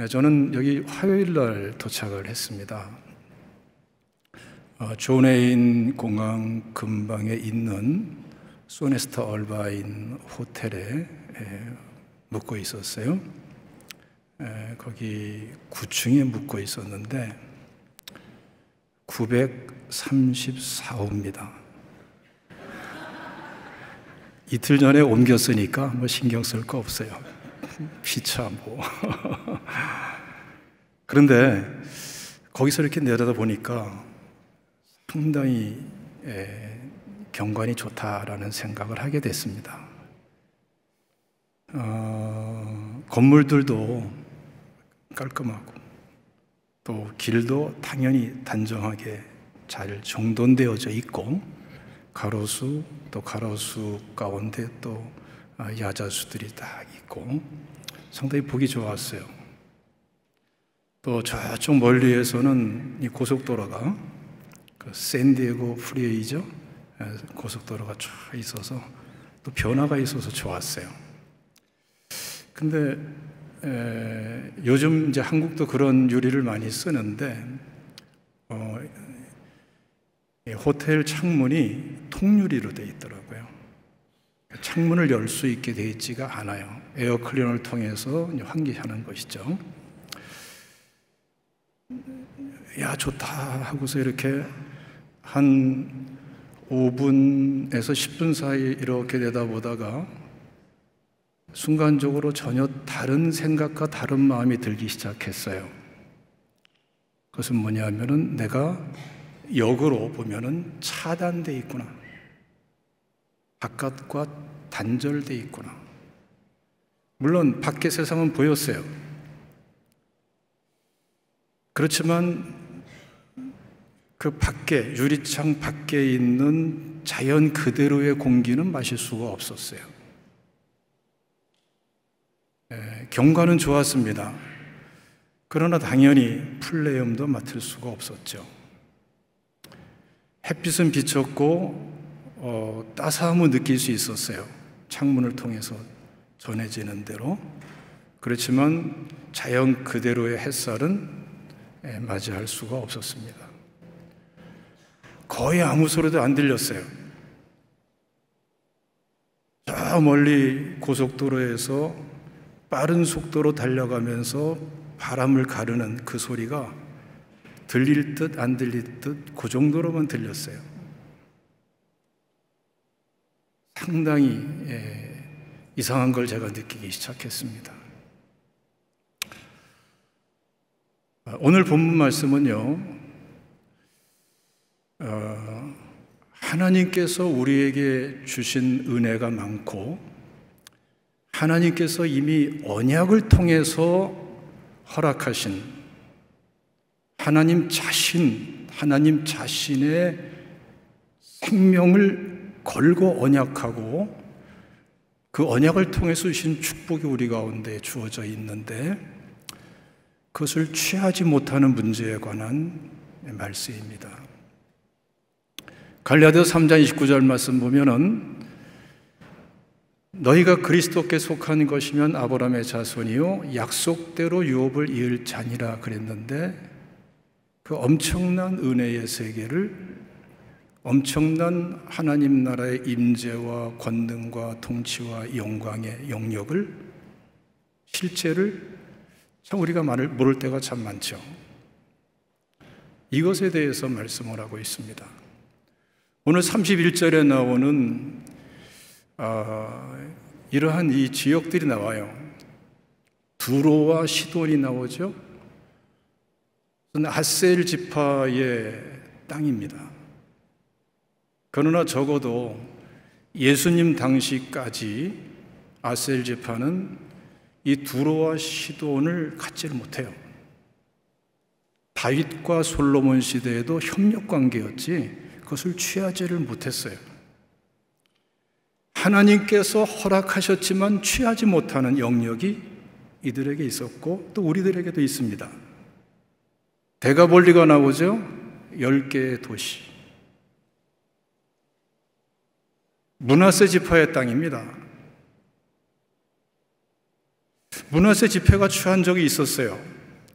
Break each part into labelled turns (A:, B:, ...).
A: 저는 여기 화요일 날 도착을 했습니다. 존 에인 공항 근방에 있는 소네스타 얼바인 호텔에 묵고 있었어요. 거기 9층에 묵고 있었는데 934호입니다. 이틀 전에 옮겼으니까 뭐 신경 쓸 거 없어요. 피차 뭐. 그런데 거기서 이렇게 내려다 보니까 상당히 경관이 좋다라는 생각을 하게 됐습니다. 건물들도 깔끔하고 또 길도 당연히 단정하게 잘 정돈되어져 있고 가로수 또 가로수 가운데 또 야자수들이 딱 있고 상당히 보기 좋았어요. 또 저쪽 멀리에서는 이 고속도로가 그 샌디에고 프리웨이죠. 고속도로가 쫙 있어서 또 변화가 있어서 좋았어요. 근데 요즘 이제 한국도 그런 유리를 많이 쓰는데 호텔 창문이 통유리로 되어 있더라고요. 창문을 열 수 있게 되어 있지가 않아요. 에어 클리너를 통해서 환기하는 것이죠. 야, 좋다 하고서 이렇게 한 5분에서 10분 사이 이렇게 내다보다가 순간적으로 전혀 다른 생각과 다른 마음이 들기 시작했어요. 그것은 뭐냐면은 내가 역으로 보면은 차단되어 있구나. 바깥과 단절되어 있구나. 물론 밖의 세상은 보였어요. 그렇지만 그 밖에, 유리창 밖에 있는 자연 그대로의 공기는 마실 수가 없었어요. 경관은 좋았습니다. 그러나 당연히 플레음도 맡을 수가 없었죠. 햇빛은 비쳤고 따스함을 느낄 수 있었어요. 창문을 통해서 전해지는 대로. 그렇지만 자연 그대로의 햇살은 맞이할 수가 없었습니다. 거의 아무 소리도 안 들렸어요. 저 멀리 고속도로에서 빠른 속도로 달려가면서 바람을 가르는 그 소리가 들릴 듯 안 들릴 듯 그 정도로만 들렸어요. 상당히 이상한 걸 제가 느끼기 시작했습니다. 오늘 본문 말씀은요, 하나님께서 우리에게 주신 은혜가 많고 하나님께서 이미 언약을 통해서 허락하신 하나님 자신의 생명을 걸고 언약하고 그 언약을 통해서 주신 축복이 우리 가운데 주어져 있는데 그것을 취하지 못하는 문제에 관한 말씀입니다. 갈라디아서 3장 29절 말씀 보면은 너희가 그리스도께 속한 것이면 아브라함의 자손이요 약속대로 유업을 이을 자니라 그랬는데 그 엄청난 은혜의 세계를 엄청난 하나님 나라의 임재와 권능과 통치와 영광의 영역을 실제를 참 우리가 모를 때가 참 많죠. 이것에 대해서 말씀을 하고 있습니다. 오늘 31절에 나오는 이러한 이 지역들이 나와요. 두로와 시돈이 나오죠. 아셀 지파의 땅입니다. 그러나 적어도 예수님 당시까지 아셀 지파는 이 두로와 시돈을 갖지를 못해요. 다윗과 솔로몬 시대에도 협력 관계였지 그것을 취하지를 못했어요. 하나님께서 허락하셨지만 취하지 못하는 영역이 이들에게 있었고 또 우리들에게도 있습니다. 데가볼리가 나오죠. 10개의 도시. 므낫세 지파의 땅입니다. 므낫세 지파가 취한 적이 있었어요.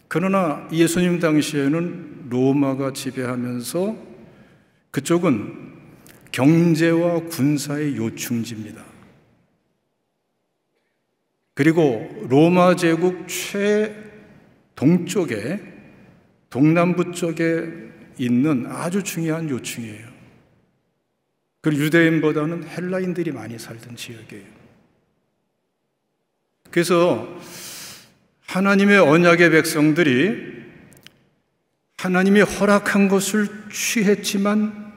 A: 그러나 예수님 당시에는 로마가 지배하면서 그쪽은 경제와 군사의 요충지입니다. 그리고 로마 제국 최동쪽에, 동남부 쪽에 있는 아주 중요한 요충이에요. 그리고 유대인보다는 헬라인들이 많이 살던 지역이에요. 그래서 하나님의 언약의 백성들이 하나님이 허락한 것을 취했지만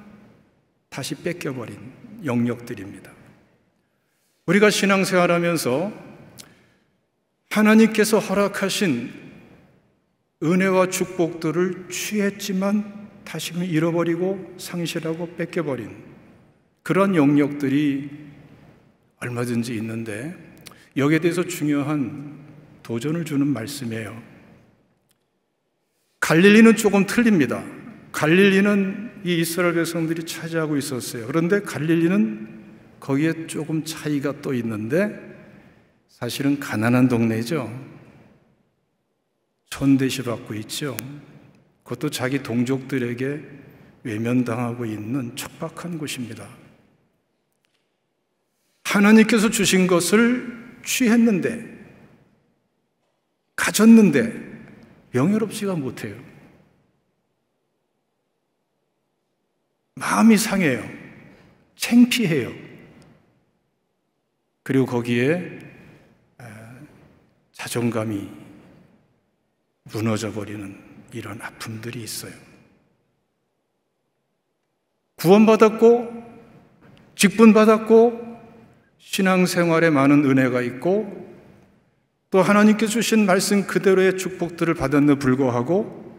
A: 다시 뺏겨버린 영역들입니다. 우리가 신앙생활하면서 하나님께서 허락하신 은혜와 축복들을 취했지만 다시금 잃어버리고 상실하고 뺏겨버린 그런 영역들이 얼마든지 있는데, 여기에 대해서 중요한 도전을 주는 말씀이에요. 갈릴리는 조금 틀립니다. 갈릴리는 이 이스라엘 백성들이 차지하고 있었어요. 그런데 갈릴리는 거기에 조금 차이가 또 있는데, 사실은 가난한 동네죠. 천대시받고 있죠. 그것도 자기 동족들에게 외면당하고 있는 척박한 곳입니다. 하나님께서 주신 것을 취했는데, 가졌는데 명예롭지가 못해요. 마음이 상해요. 창피해요. 그리고 거기에 자존감이 무너져버리는 이런 아픔들이 있어요. 구원받았고 직분받았고 신앙생활에 많은 은혜가 있고 또 하나님께 주신 말씀 그대로의 축복들을 받았는데 불구하고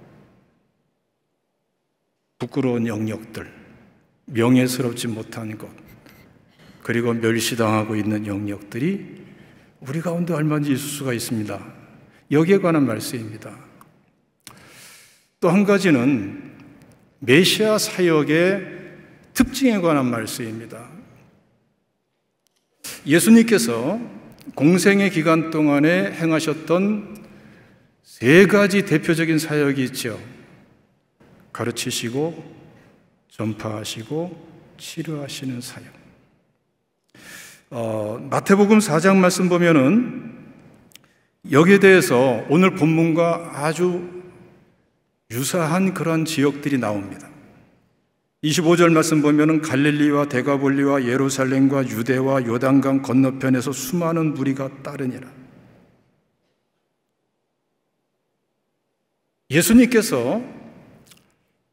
A: 부끄러운 영역들, 명예스럽지 못한 것, 그리고 멸시당하고 있는 영역들이 우리 가운데 얼마든지 있을 수가 있습니다. 여기에 관한 말씀입니다. 또 한 가지는 메시아 사역의 특징에 관한 말씀입니다. 예수님께서 공생의 기간 동안에 행하셨던 세 가지 대표적인 사역이 있죠. 가르치시고 전파하시고 치료하시는 사역. 마태복음 4장 말씀 보면은 여기에 대해서 오늘 본문과 아주 유사한 그런 지역들이 나옵니다. 25절 말씀 보면은 갈릴리와 데가볼리와 예루살렘과 유대와 요단강 건너편에서 수많은 무리가 따르니라. 예수님께서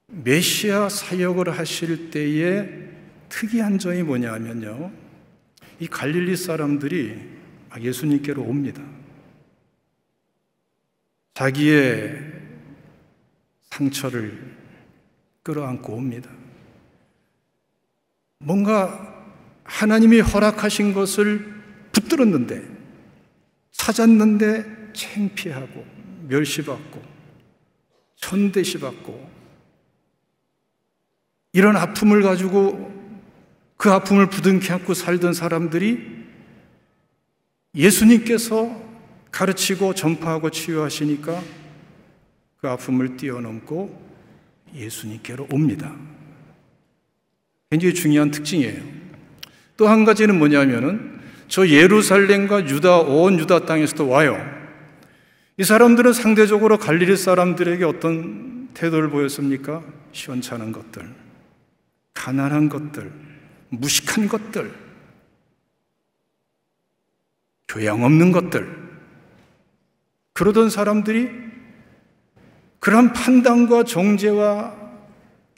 A: 메시아 사역을 하실 때의 특이한 점이 뭐냐면요, 이 갈릴리 사람들이 예수님께로 옵니다. 자기의 상처를 끌어안고 옵니다. 뭔가 하나님이 허락하신 것을 붙들었는데, 찾았는데 창피하고 멸시받고 천대시받고 이런 아픔을 가지고 그 아픔을 부둥켜 안고 살던 사람들이 예수님께서 가르치고 전파하고 치유하시니까 그 아픔을 뛰어넘고 예수님께로 옵니다. 굉장히 중요한 특징이에요. 또 한 가지는 뭐냐면은 저 예루살렘과 유다, 온 유다 땅에서도 와요. 이 사람들은 상대적으로 갈릴리 사람들에게 어떤 태도를 보였습니까? 시원찮은 것들, 가난한 것들, 무식한 것들, 교양 없는 것들, 그러던 사람들이 그런 판단과 정죄와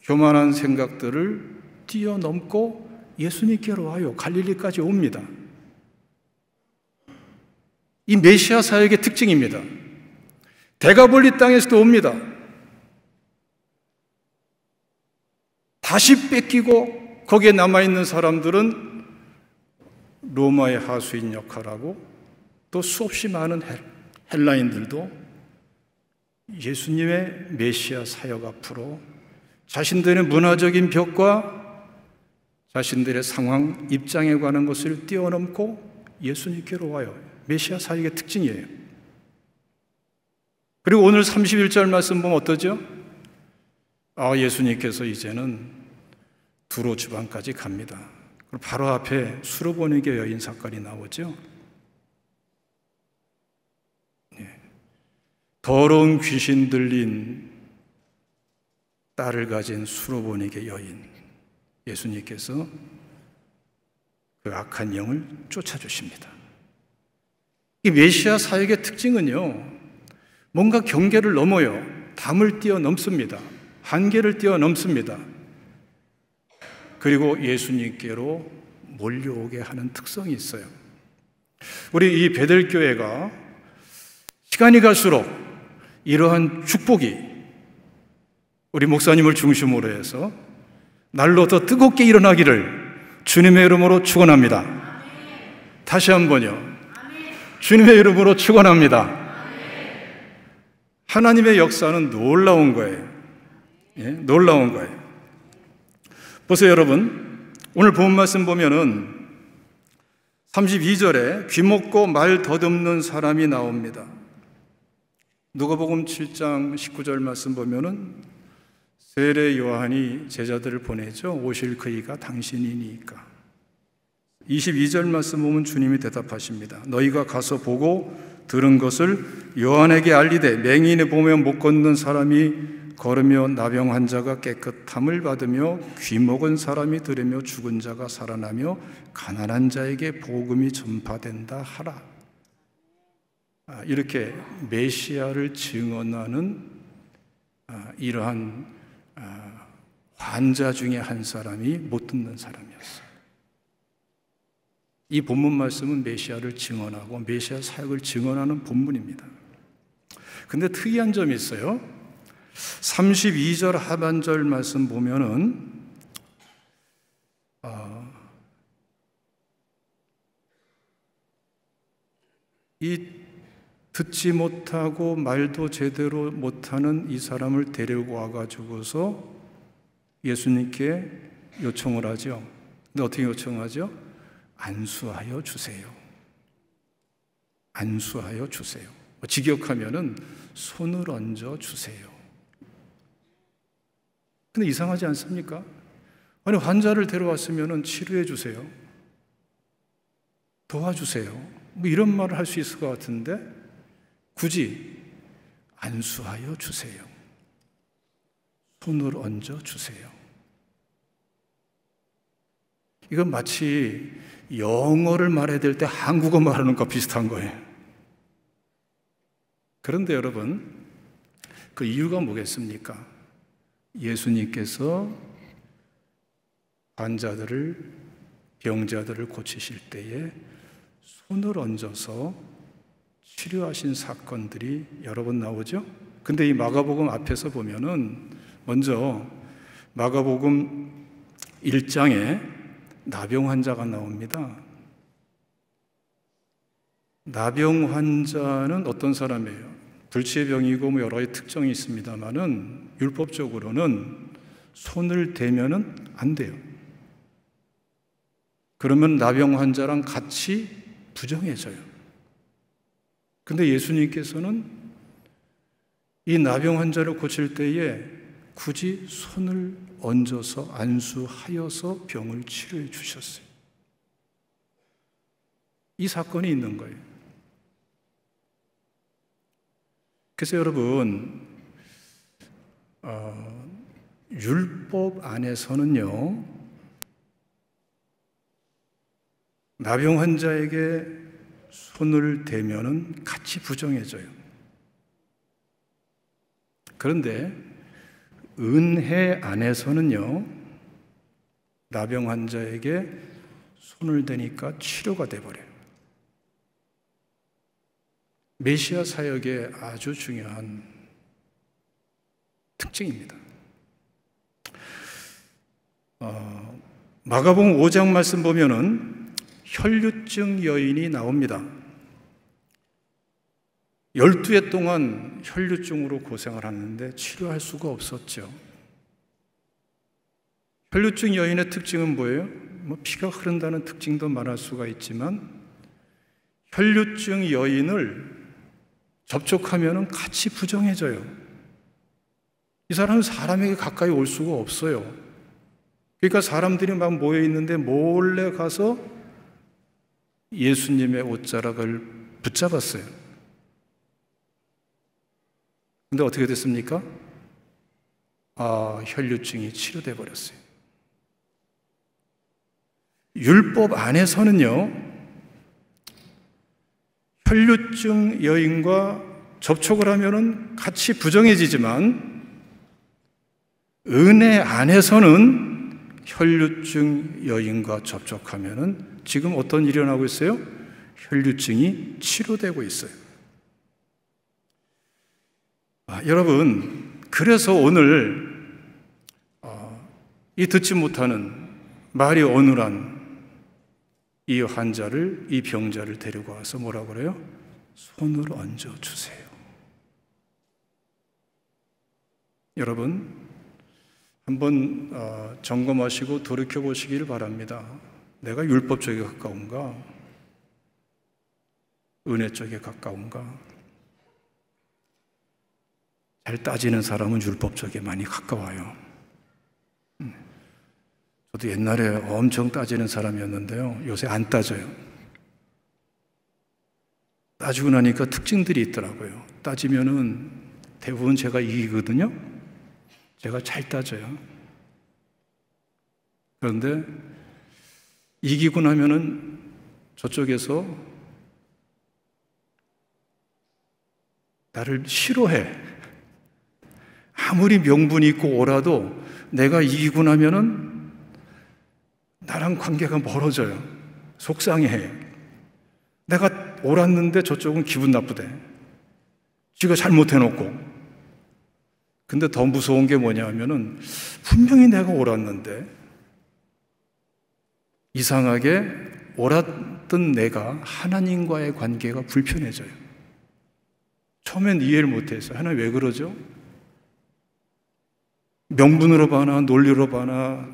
A: 교만한 생각들을 뛰어넘고 예수님께로 와요. 갈릴리까지 옵니다. 이 메시아 사역의 특징입니다. 데가볼리 땅에서도 옵니다. 다시 뺏기고 거기에 남아있는 사람들은 로마의 하수인 역할하고 또 수없이 많은 헬라인들도 예수님의 메시아 사역 앞으로 자신들의 문화적인 벽과 자신들의 상황, 입장에 관한 것을 뛰어넘고 예수님께로 와요. 메시아 사역의 특징이에요. 그리고 오늘 31절 말씀 보면 어떠죠? 예수님께서 이제는 두로 주방까지 갑니다. 그리고 바로 앞에 수로보니게 여인 사건이 나오죠. 더러운 귀신 들린 딸을 가진 수로보니게 여인, 예수님께서 그 악한 영을 쫓아주십니다. 이 메시아 사역의 특징은요, 뭔가 경계를 넘어요. 담을 뛰어넘습니다. 한계를 뛰어넘습니다. 그리고 예수님께로 몰려오게 하는 특성이 있어요. 우리 이 베델교회가 시간이 갈수록 이러한 축복이 우리 목사님을 중심으로 해서 날로 더 뜨겁게 일어나기를 주님의 이름으로 축원합니다. 다시 한번요. 주님의 이름으로 축원합니다. 하나님의 역사는 놀라운 거예요. 놀라운 거예요. 보세요, 여러분. 오늘 본 말씀 보면은 32절에 귀먹고 말 더듬는 사람이 나옵니다. 누가복음 7장 19절 말씀 보면은 세례 요한이 제자들을 보내죠. 오실 그이가 당신이니까. 22절 말씀 보면 주님이 대답하십니다. 너희가 가서 보고 들은 것을 요한에게 알리되 맹인이 보면 못 걷는 사람이 걸으며 나병 환자가 깨끗함을 받으며 귀먹은 사람이 들으며 죽은 자가 살아나며 가난한 자에게 복음이 전파된다 하라. 이렇게 메시아를 증언하는 이러한 환자 중에 한 사람이 못 듣는 사람이었어요. 이 본문 말씀은 메시아를 증언하고 메시아 사역을 증언하는 본문입니다. 근데 특이한 점이 있어요. 32절 하반절 말씀 보면은 이 듣지 못하고 말도 제대로 못하는 이 사람을 데리고 와가지고서 예수님께 요청을 하죠. 근데 어떻게 요청하죠? 안수하여 주세요. 안수하여 주세요. 직역하면은 손을 얹어 주세요. 근데 이상하지 않습니까? 아니, 환자를 데려왔으면은 치료해 주세요. 도와주세요. 뭐 이런 말을 할 수 있을 것 같은데 굳이 안수하여 주세요. 손을 얹어 주세요. 이건 마치 영어를 말해야 될 때 한국어 말하는 것 비슷한 거예요. 그런데 여러분, 그 이유가 뭐겠습니까? 예수님께서 환자들을, 병자들을 고치실 때에 손을 얹어서 치료하신 사건들이 여러 번 나오죠? 근데 이 마가복음 앞에서 보면은 먼저 마가복음 1장에 나병 환자가 나옵니다. 나병 환자는 어떤 사람이에요? 불치의 병이고 뭐 여러 가지 특징이 있습니다만은 율법적으로는 손을 대면은 안 돼요. 그러면 나병 환자랑 같이 부정해져요. 근데 예수님께서는 이 나병 환자를 고칠 때에 굳이 손을 얹어서 안수하여서 병을 치료해 주셨어요. 이 사건이 있는 거예요. 그래서 여러분, 율법 안에서는요, 나병 환자에게 손을 대면은 같이 부정해져요. 그런데 은혜 안에서는요, 나병 환자에게 손을 대니까 치료가 돼버려요. 메시아 사역의 아주 중요한 특징입니다. 마가복음 5장 말씀 보면은 혈류증 여인이 나옵니다. 12해 동안 혈류증으로 고생을 하는데 치료할 수가 없었죠. 혈류증 여인의 특징은 뭐예요? 피가 흐른다는 특징도 말할 수가 있지만 혈류증 여인을 접촉하면 같이 부정해져요. 이 사람은 사람에게 가까이 올 수가 없어요. 그러니까 사람들이 막 모여 있는데 몰래 가서 예수님의 옷자락을 붙잡았어요. 근데 어떻게 됐습니까? 혈류증이 치료돼 버렸어요. 율법 안에서는요, 혈류증 여인과 접촉을 하면은 같이 부정해지지만, 은혜 안에서는 혈류증 여인과 접촉하면은 지금 어떤 일이 일어나고 있어요? 혈류증이 치료되고 있어요. 여러분, 그래서 오늘 이 듣지 못하는 말이 어눌한 이 환자를, 이 병자를 데리고 와서 뭐라고 그래요? 손을 얹어주세요. 여러분, 한번 점검하시고 돌이켜보시길 바랍니다. 내가 율법 쪽에 가까운가? 은혜 쪽에 가까운가? 잘 따지는 사람은 율법 쪽에 많이 가까워요. 저도 옛날에 엄청 따지는 사람이었는데요, 요새 안 따져요. 따지고 나니까 특징들이 있더라고요. 따지면은 대부분 제가 이기거든요. 제가 잘 따져요. 그런데 이기고 나면은 저쪽에서 나를 싫어해. 아무리 명분이 있고 오라도 내가 이기고 나면은 나랑 관계가 멀어져요. 속상해해. 내가 옳았는데 저쪽은 기분 나쁘대. 지가 잘못해놓고. 근데 더 무서운 게 뭐냐 하면은 분명히 내가 옳았는데 이상하게 옳았던 내가 하나님과의 관계가 불편해져요. 처음엔 이해를 못했어요. 하나님 왜 그러죠? 명분으로 봐나 논리로 봐나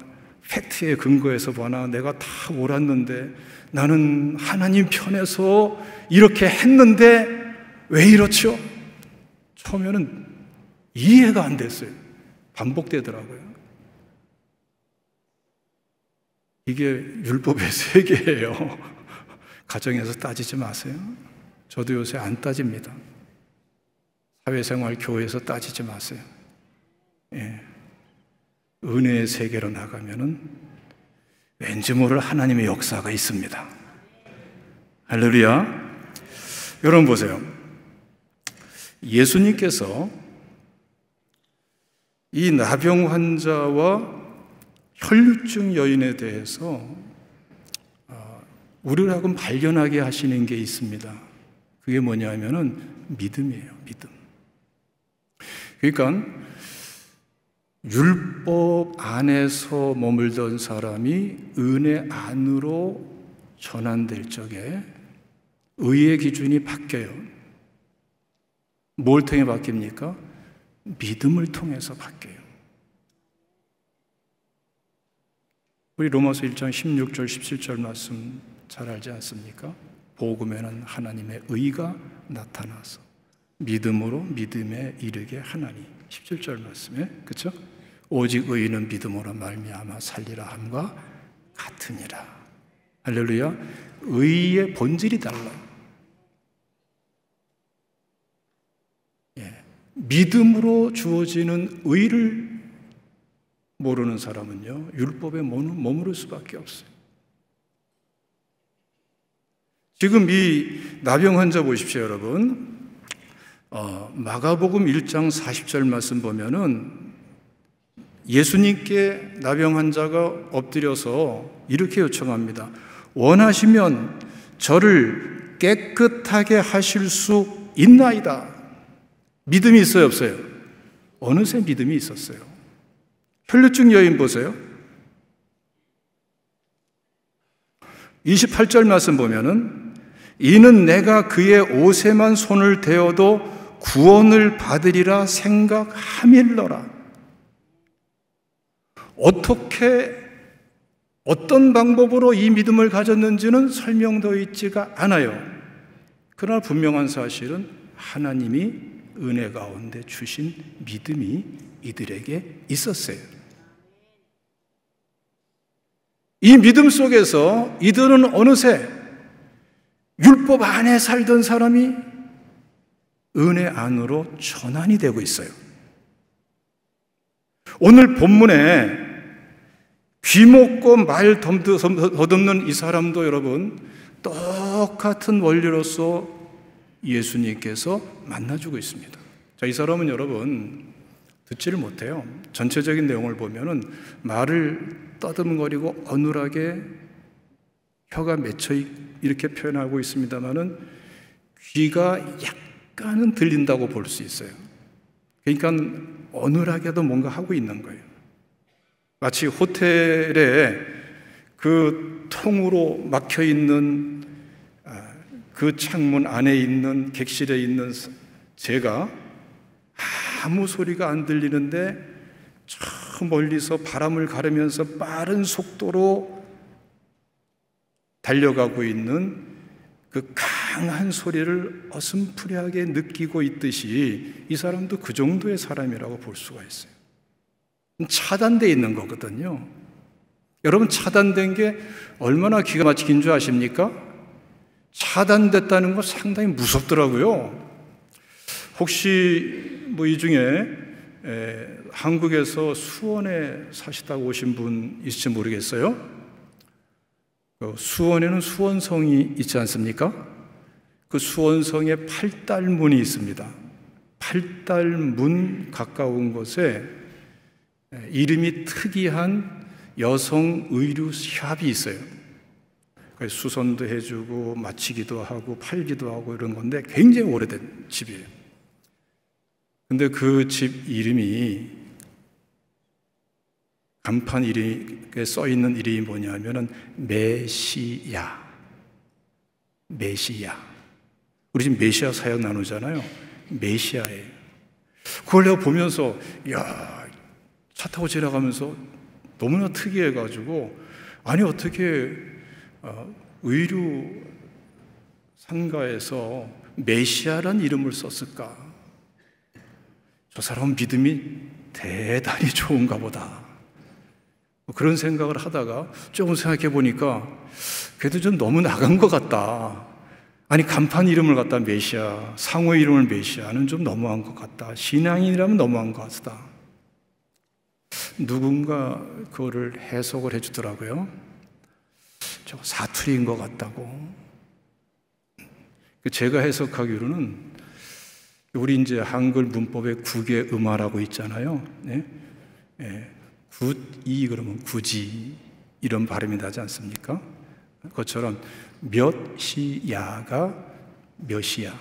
A: 팩트에 근거해서 봐나 내가 다 옳았는데 나는 하나님 편에서 이렇게 했는데 왜 이렇죠? 처음에는 이해가 안 됐어요. 반복되더라고요. 이게 율법의 세계예요. 가정에서 따지지 마세요. 저도 요새 안 따집니다. 사회생활, 교회에서 따지지 마세요. 예. 은혜의 세계로 나가면은 왠지 모를 하나님의 역사가 있습니다. 할렐루야. 여러분 보세요. 예수님께서 이 나병 환자와 혈류증 여인에 대해서 우리를 하여금 발견하게 하시는 게 있습니다. 그게 뭐냐면은 믿음이에요. 믿음. 그러니까 율법 안에서 머물던 사람이 은혜 안으로 전환될 적에 의의 기준이 바뀌어요. 뭘 통해 바뀝니까? 믿음을 통해서 바뀌어요. 우리 로마서 1장 16절 17절 말씀 잘 알지 않습니까? 복음에는 하나님의 의가 나타나서 믿음으로 믿음에 이르게 하나니. 17절 말씀에, 그렇죠? 오직 의인은 믿음으로 말미암아 살리라 함과 같으니라. 할렐루야. 의의 본질이 달라요. 예. 믿음으로 주어지는 의를 모르는 사람은요, 율법에 머무를 수밖에 없어요. 지금 이 나병 환자 보십시오, 여러분. 마가복음 1장 40절 말씀 보면은 예수님께 나병 환자가 엎드려서 이렇게 요청합니다. 원하시면 저를 깨끗하게 하실 수 있나이다. 믿음이 있어요, 없어요? 어느새 믿음이 있었어요. 혈류증 여인 보세요. 28절 말씀 보면은 이는 내가 그의 옷에만 손을 대어도 구원을 받으리라 생각함일러라. 어떤 방법으로 이 믿음을 가졌는지는 설명되어 있지가 않아요. 그러나 분명한 사실은 하나님이 은혜 가운데 주신 믿음이 이들에게 있었어요. 이 믿음 속에서 이들은 어느새 율법 안에 살던 사람이 은혜 안으로 전환이 되고 있어요. 오늘 본문에 귀먹고 말 더듬는 이 사람도 여러분 똑같은 원리로서 예수님께서 만나주고 있습니다. 자, 이 사람은 여러분 듣지를 못해요. 전체적인 내용을 보면은 말을 떠듬거리고 어눌하게 혀가 맺혀 이렇게 표현하고 있습니다만은 귀가 약간은 들린다고 볼 수 있어요. 그러니까 어눌하게도 뭔가 하고 있는 거예요. 마치 호텔에 그 통으로 막혀 있는 그 창문 안에 있는 객실에 있는 제가 아무 소리가 안 들리는데 저 멀리서 바람을 가르면서 빠른 속도로 달려가고 있는 그 강한 소리를 어슴푸레하게 느끼고 있듯이 이 사람도 그 정도의 사람이라고 볼 수가 있어요. 차단되어 있는 거거든요. 여러분, 차단된 게 얼마나 기가 막힌 줄 아십니까? 차단됐다는 거 상당히 무섭더라고요. 혹시 뭐 이 중에 한국에서 수원에 사시다가 오신 분 있을지 모르겠어요. 수원에는 수원성이 있지 않습니까? 그 수원성에 팔달문이 있습니다. 팔달문 가까운 곳에 이름이 특이한 여성 의류 샵이 있어요. 수선도 해주고 맞추기도 하고 팔기도 하고 이런 건데 굉장히 오래된 집이에요. 근데 그 집 이름이 간판 이름에 써 있는 이름이 뭐냐면은 메시야. 메시야. 우리 지금 메시아 사역 나누잖아요. 메시아예요. 그걸 내가 보면서 차 타고 지나가면서 너무나 특이해가지고 아니 어떻게 의류 상가에서 메시아란 이름을 썼을까? 저 사람은 믿음이 대단히 좋은가 보다. 그런 생각을 하다가 조금 생각해 보니까 그래도 좀 너무 나간 것 같다. 아니 간판 이름을 갖다 메시아, 상호 이름을 메시아는 좀 너무한 것 같다. 신앙인이라면 너무한 것 같다. 누군가 그거를 해석을 해주더라고요. 저 사투리인 것 같다고. 제가 해석하기로는 우리 이제 한글 문법에 국의 음화라고 있잖아요. 네? 네. 굿이 그러면 굳이 이런 발음이 나지 않습니까? 그것처럼 몇시야가 몇이야.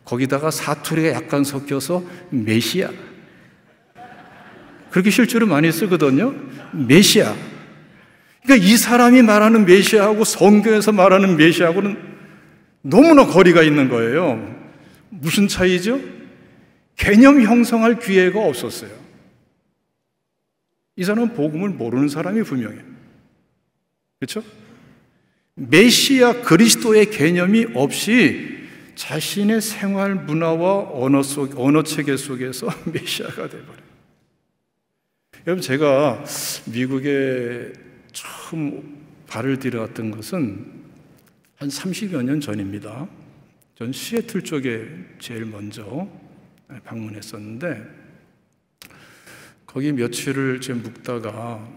A: 거기다가 사투리가 약간 섞여서 메시아. 그렇게 실제로 많이 쓰거든요. 메시아. 그러니까 이 사람이 말하는 메시아하고 성경에서 말하는 메시아하고는 너무나 거리가 있는 거예요. 무슨 차이죠? 개념 형성할 기회가 없었어요. 이 사람은 복음을 모르는 사람이 분명해요. 그렇죠? 메시아 그리스도의 개념이 없이 자신의 생활 문화와 언어 체계 속에서 메시아가 돼버려요. 여러분, 제가 미국에 처음 발을 들여갔던 것은 한 30여 년 전입니다. 전 시애틀 쪽에 제일 먼저 방문했었는데 거기 며칠을 좀 묵다가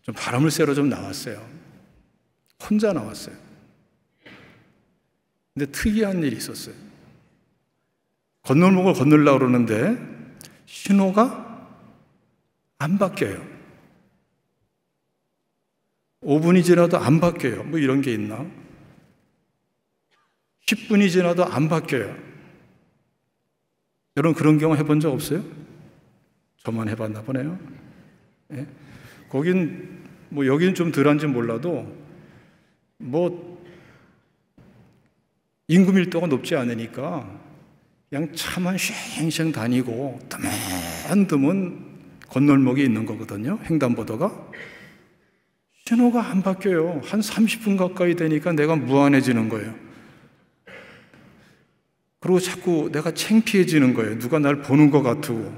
A: 좀 바람을 쐬러 좀 나왔어요. 혼자 나왔어요. 근데 특이한 일이 있었어요. 건널목을 건너려고 그러는데 신호가 안 바뀌어요. 5분이 지나도 안 바뀌어요. 뭐 이런 게 있나? 10분이 지나도 안 바뀌어요. 여러분 그런 경험 해본 적 없어요? 저만 해봤나 보네요. 예? 거긴 뭐 여기는 좀 덜한지 몰라도 뭐 인구 밀도가 높지 않으니까 그냥 차만 쉥쉥 다니고 드문드문 건널목이 있는 거거든요. 횡단보도가. 신호가 안 바뀌어요. 한 30분 가까이 되니까 내가 무안해지는 거예요. 그리고 자꾸 내가 창피해지는 거예요. 누가 날 보는 것 같고.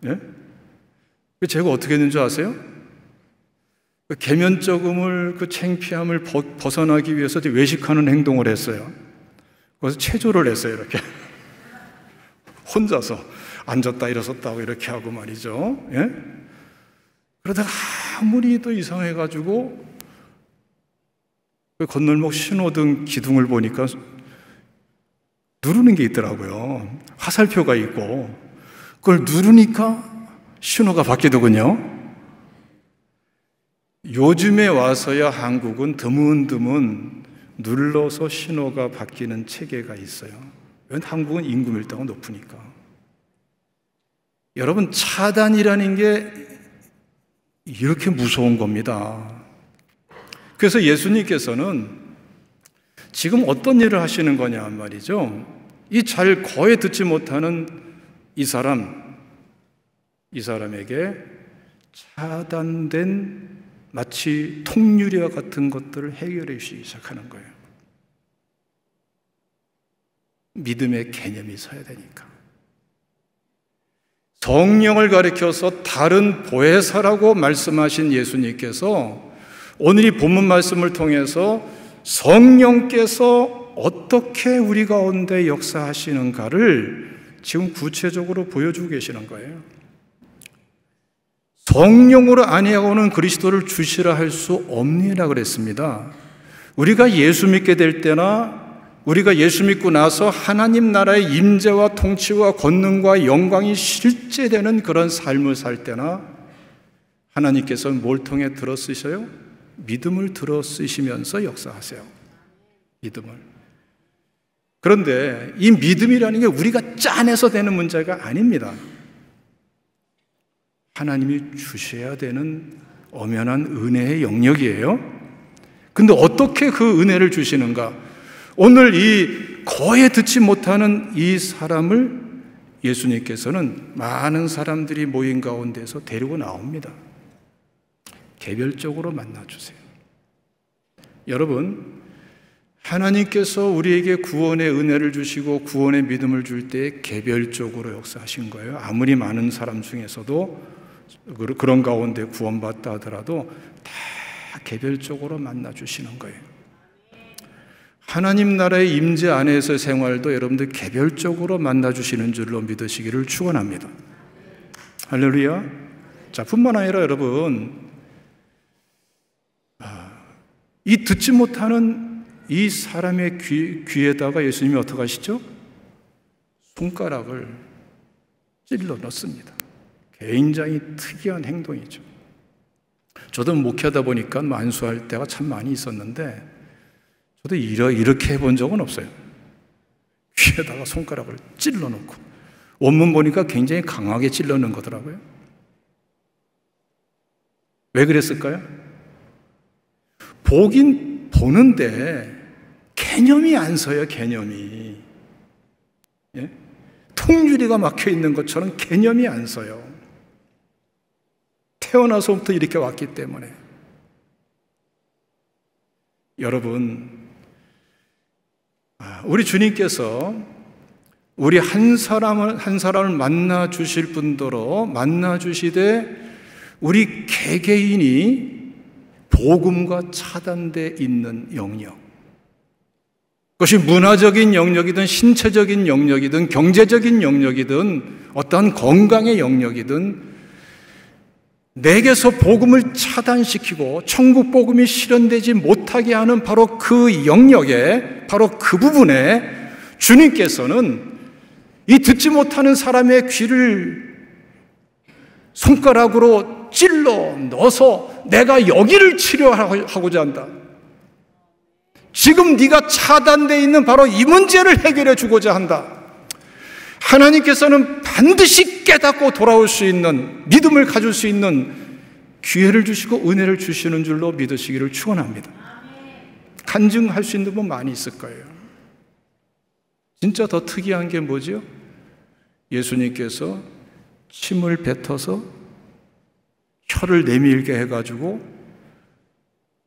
A: 예? 제가 어떻게 했는 줄 아세요? 그 계면적음을, 그 창피함을 벗어나기 위해서 외식하는 행동을 했어요. 그래서 체조를 했어요, 이렇게. 혼자서 앉았다 일어섰다 하고 이렇게 하고 말이죠. 예? 그러다가 아무리 또 이상해가지고 그 건널목 신호등 기둥을 보니까 누르는 게 있더라고요. 화살표가 있고 그걸 누르니까 신호가 바뀌더군요. 요즘에 와서야 한국은 드문드문 눌러서 신호가 바뀌는 체계가 있어요. 왜냐하면 한국은 인구 밀도가 높으니까. 여러분, 차단이라는 게 이렇게 무서운 겁니다. 그래서 예수님께서는 지금 어떤 일을 하시는 거냐 말이죠. 이 잘 거의 듣지 못하는 이 사람에게 차단된 마치 통유리와 같은 것들을 해결해 주시기 시작하는 거예요. 믿음의 개념이 서야 되니까. 성령을 가리켜서 다른 보혜사라고 말씀하신 예수님께서 오늘 이 본문 말씀을 통해서 성령께서 어떻게 우리 가운데 역사하시는가를 지금 구체적으로 보여주고 계시는 거예요. 성령으로 아니하고는 그리스도를 주시라 할 수 없느니라 그랬습니다. 우리가 예수 믿게 될 때나 우리가 예수 믿고 나서 하나님 나라의 임재와 통치와 권능과 영광이 실제되는 그런 삶을 살 때나 하나님께서는 뭘 통해 들어 쓰셔요? 믿음을 들어 쓰시면서 역사하세요. 믿음을. 그런데 이 믿음이라는 게 우리가 짜내서 되는 문제가 아닙니다. 하나님이 주셔야 되는 엄연한 은혜의 영역이에요. 근데 어떻게 그 은혜를 주시는가? 오늘 이 거의 듣지 못하는 이 사람을 예수님께서는 많은 사람들이 모인 가운데서 데리고 나옵니다. 개별적으로 만나주세요. 여러분, 하나님께서 우리에게 구원의 은혜를 주시고 구원의 믿음을 줄 때 개별적으로 역사하신 거예요. 아무리 많은 사람 중에서도 그런 가운데 구원받다 하더라도 다 개별적으로 만나주시는 거예요. 하나님 나라의 임재 안에서의 생활도 여러분들 개별적으로 만나주시는 줄로 믿으시기를 축원합니다. 할렐루야. 자, 뿐만 아니라 여러분, 이 듣지 못하는 이 사람의 귀에다가 예수님이 어떻게 하시죠? 손가락을 찔러 넣습니다. 굉장히 특이한 행동이죠. 저도 목회하다 보니까 안수할 때가 참 많이 있었는데 저도 이렇게 해본 적은 없어요. 귀에다가 손가락을 찔러 놓고. 원문 보니까 굉장히 강하게 찔러 넣은 거더라고요. 왜 그랬을까요? 보긴 보는데 개념이 안 서요, 개념이. 예? 통유리가 막혀 있는 것처럼 개념이 안 서요. 태어나서부터 이렇게 왔기 때문에. 여러분, 우리 주님께서 우리 한 사람을 만나 주실 분도로 만나 주시되 우리 개개인이 복음과 차단되어 있는 영역, 그것이 문화적인 영역이든 신체적인 영역이든 경제적인 영역이든 어떠한 건강의 영역이든 내게서 복음을 차단시키고 천국 복음이 실현되지 못하게 하는 바로 그 영역에, 바로 그 부분에 주님께서는 이 듣지 못하는 사람의 귀를 손가락으로 찔러 넣어서 내가 여기를 치료하고자 한다. 지금 네가 차단되어 있는 바로 이 문제를 해결해 주고자 한다. 하나님께서는 반드시 깨닫고 돌아올 수 있는 믿음을 가질 수 있는 기회를 주시고 은혜를 주시는 줄로 믿으시기를 축원합니다. 간증할 수 있는 분 많이 있을 거예요. 진짜 더 특이한 게 뭐죠? 예수님께서 침을 뱉어서 혀를 내밀게 해가지고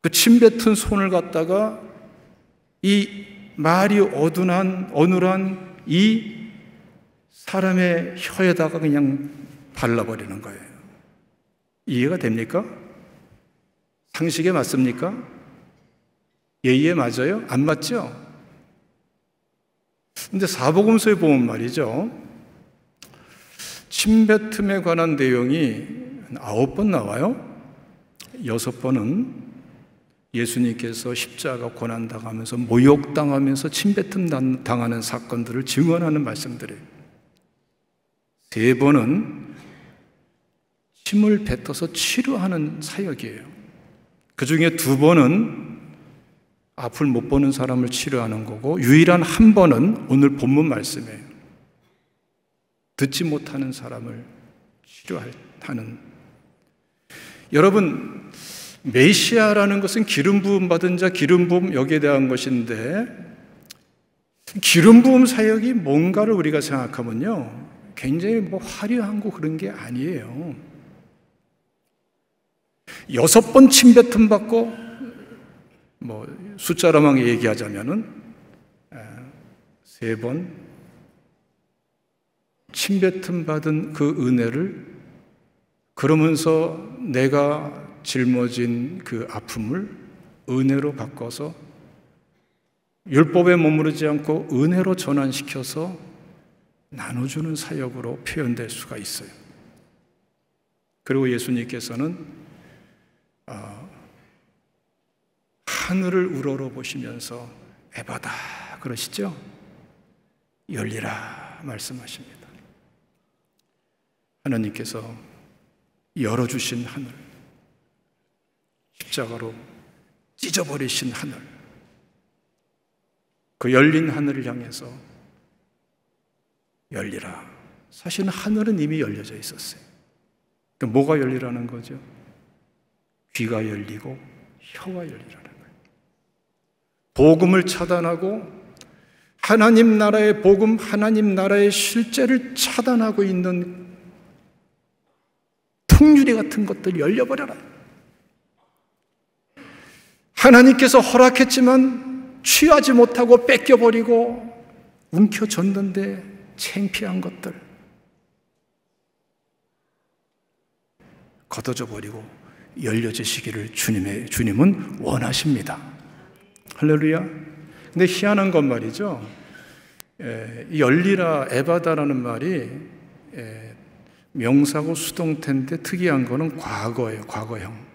A: 그 침 뱉은 손을 갖다가 이 말이 어눌한 이 사람의 혀에다가 그냥 발라버리는 거예요. 이해가 됩니까? 상식에 맞습니까? 예의에 맞아요? 안 맞죠? 근데 사복음서에 보면 말이죠, 침뱉음에 관한 내용이 9번 나와요. 6번은 예수님께서 십자가 고난당하면서 모욕당하면서 침뱉음 당하는 사건들을 증언하는 말씀들이에요. 3번은 침을 뱉어서 치료하는 사역이에요. 그 중에 2번은 앞을 못 보는 사람을 치료하는 거고, 유일한 1번은 오늘 본문 말씀이에요. 듣지 못하는 사람을 치료하는. 여러분, 메시아라는 것은 기름 부음 받은 자, 기름 부음 여기에 대한 것인데, 기름 부음 사역이 뭔가를 우리가 생각하면요, 굉장히 화려한 거 그런 게 아니에요. 6번 침뱉음 받고, 숫자로만 얘기하자면은 3번 침뱉음 받은 그 은혜를, 그러면서 내가 짊어진 그 아픔을 은혜로 바꿔서 율법에 머무르지 않고 은혜로 전환시켜서 나눠주는 사역으로 표현될 수가 있어요. 그리고 예수님께서는 하늘을 우러러 보시면서 에바다 그러시죠? 열리라 말씀하십니다. 하나님께서 열어주신 하늘, 십자가로 찢어버리신 하늘, 그 열린 하늘을 향해서 열리라. 사실은 하늘은 이미 열려져 있었어요. 그러니까 뭐가 열리라는 거죠? 귀가 열리고 혀가 열리라는 거예요. 복음을 차단하고 하나님 나라의 복음, 하나님 나라의 실제를 차단하고 있는 통유리 같은 것들 열려버려라. 하나님께서 허락했지만 취하지 못하고 뺏겨버리고 움켜졌는데 창피한 것들 걷어져 버리고 열려지시기를 주님은 원하십니다. 할렐루야. 근데 희한한 건 말이죠, 열리라, 에바다라는 말이 명사고 수동태인데 특이한 거는 과거예요. 과거형.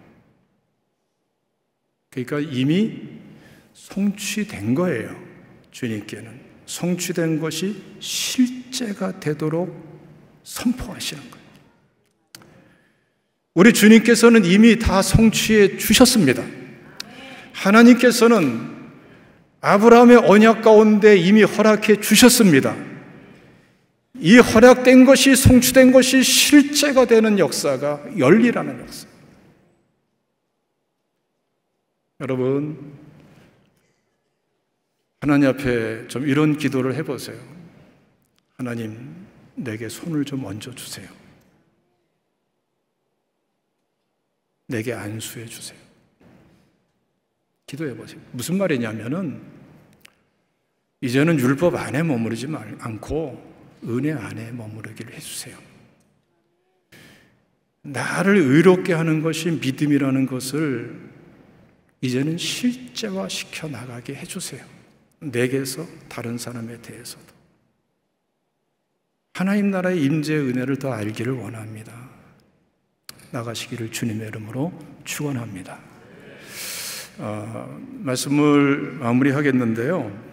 A: 그러니까 이미 성취된 거예요. 주님께는 성취된 것이 실제가 되도록 선포하시는 거예요. 우리 주님께서는 이미 다 성취해 주셨습니다. 하나님께서는 아브라함의 언약 가운데 이미 허락해 주셨습니다. 이 허락된 것이, 성취된 것이 실제가 되는 역사가 열리라는 역사. 여러분, 하나님 앞에 좀 이런 기도를 해보세요. 하나님, 내게 손을 좀 얹어주세요. 내게 안수해 주세요. 기도해보세요. 무슨 말이냐면은, 이제는 율법 안에 머무르지 않고 은혜 안에 머무르기를 해주세요. 나를 의롭게 하는 것이 믿음이라는 것을 이제는 실제화 시켜 나가게 해주세요. 내게서 다른 사람에 대해서도. 하나님 나라의 임재의 은혜를 더 알기를 원합니다. 나가시기를 주님의 이름으로 축원합니다. 말씀을 마무리하겠는데요.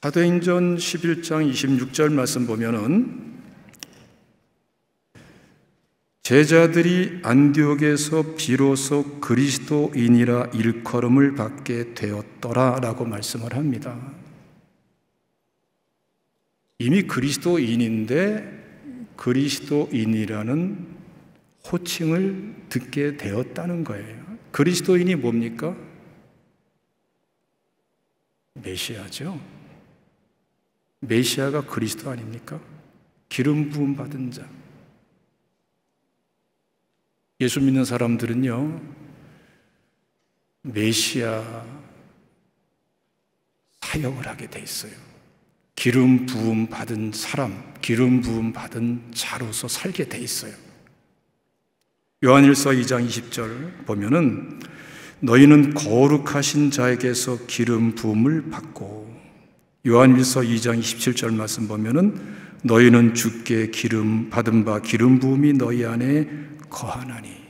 A: 사도행전 11장 26절 말씀 보면은, 제자들이 안디옥에서 비로소 그리스도인이라 일컬음을 받게 되었더라 라고 말씀을 합니다. 이미 그리스도인인데 그리스도인이라는 호칭을 듣게 되었다는 거예요. 그리스도인이 뭡니까? 메시아죠. 메시아가 그리스도 아닙니까? 기름 부음 받은 자. 예수 믿는 사람들은요, 메시아 사역을 하게 돼 있어요. 기름 부음 받은 사람, 기름 부음 받은 자로서 살게 돼 있어요. 요한일서 2장 20절 보면은 너희는 거룩하신 자에게서 기름 부음을 받고, 요한일서 2장 27절 말씀 보면은 너희는 주께 기름 받은 바 기름 부음이 너희 안에 거하나니.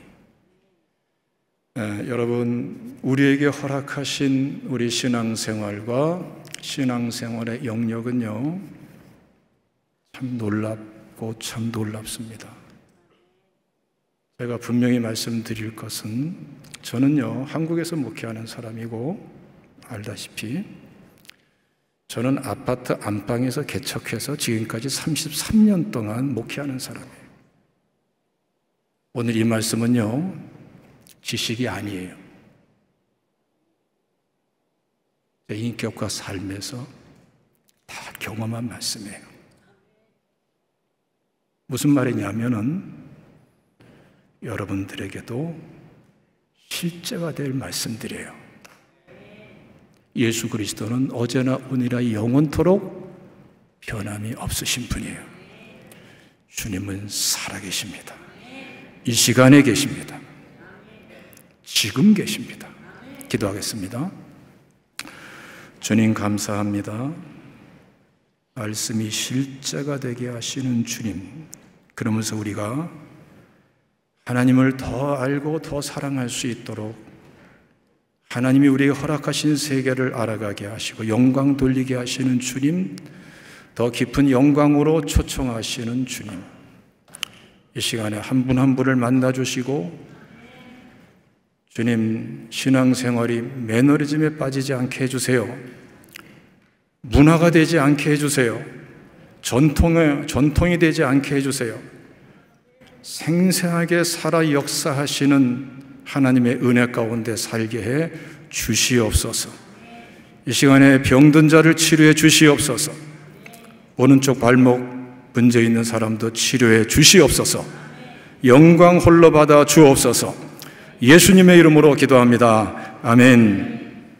A: 여러분, 우리에게 허락하신 우리 신앙생활과 신앙생활의 영역은요, 참 놀랍고 참 놀랍습니다. 제가 분명히 말씀드릴 것은, 저는요 한국에서 목회하는 사람이고, 알다시피 저는 아파트 안방에서 개척해서 지금까지 33년 동안 목회하는 사람이에요. 오늘 이 말씀은요 지식이 아니에요. 제 인격과 삶에서 다 경험한 말씀이에요. 무슨 말이냐면은 여러분들에게도 실제가 될 말씀들이에요. 예수 그리스도는 어제나 오늘이나 영원토록 변함이 없으신 분이에요. 주님은 살아계십니다. 이 시간에 계십니다. 지금 계십니다. 기도하겠습니다. 주님 감사합니다. 말씀이 실제가 되게 하시는 주님, 그러면서 우리가 하나님을 더 알고 더 사랑할 수 있도록 하나님이 우리에게 허락하신 세계를 알아가게 하시고 영광 돌리게 하시는 주님, 더 깊은 영광으로 초청하시는 주님, 이 시간에 한 분 한 분을 만나주시고 주님, 신앙생활이 매너리즘에 빠지지 않게 해주세요. 문화가 되지 않게 해주세요. 전통이 되지 않게 해주세요. 생생하게 살아 역사하시는 하나님의 은혜 가운데 살게 해 주시옵소서. 이 시간에 병든 자를 치료해 주시옵소서. 오른쪽 발목 문제 있는 사람도 치료해 주시옵소서. 영광 홀로 받아 주옵소서. 예수님의 이름으로 기도합니다. 아멘.